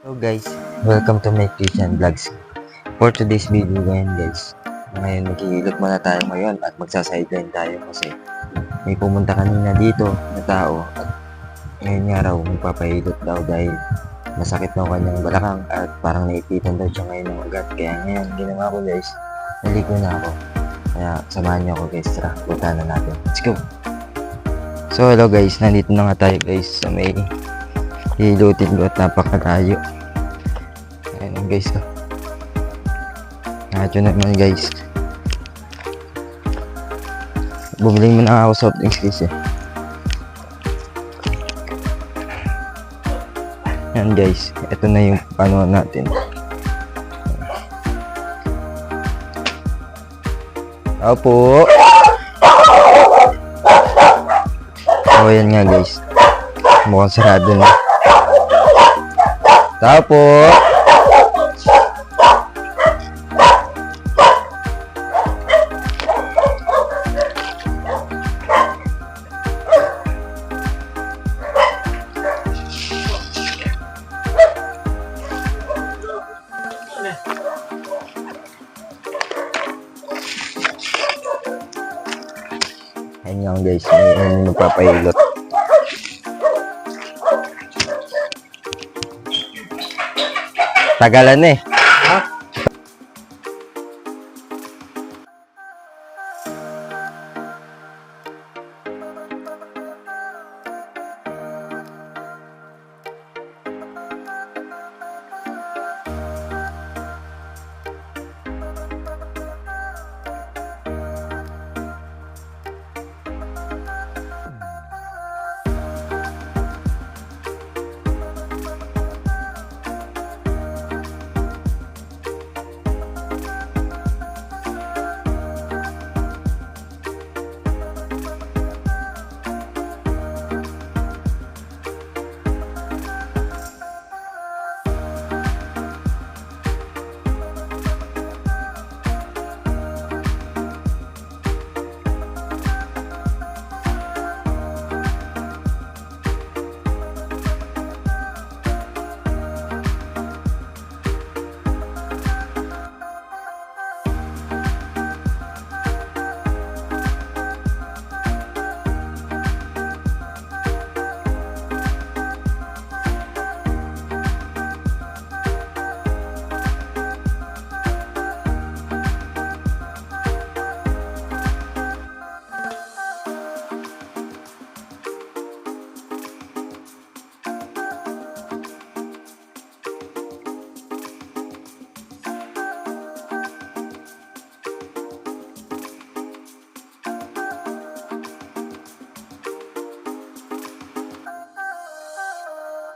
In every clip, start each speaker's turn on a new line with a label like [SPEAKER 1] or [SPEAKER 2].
[SPEAKER 1] Hello guys, welcome to my Christian Vlogs. For today's video guys, ngayon maghihilot muna tayo ngayon at magsa-sideline tayo kasi may pumunta kanina dito na tao at ngayon nga raw magpapahilot daw dahil masakit daw kanyang balakang at parang naipitan daw siya ngayon ng ugat. Kaya ngayon ginawa ko guys, naliko na ako. Kaya samahan niyo ako guys, tara, punta na natin. Let's go! So hello guys, nandito na nga tayo guys sa may hilutin ko at napakalayo. Ayan guys, radyo naman guys. Bumili mo na ako soft drinks guys eh. Ayan guys, ito na yung panuan natin. Opo. So ayan nga guys, mukhang sarado na. Tao po. Ayan nga guys, may magpapahilot. Tagalan eh.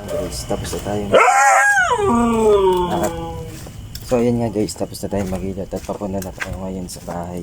[SPEAKER 1] Guys, tapos na tayo. So ayan nga guys, tapos na tayo maghilot at papunta na tayo ngayon sa bahay.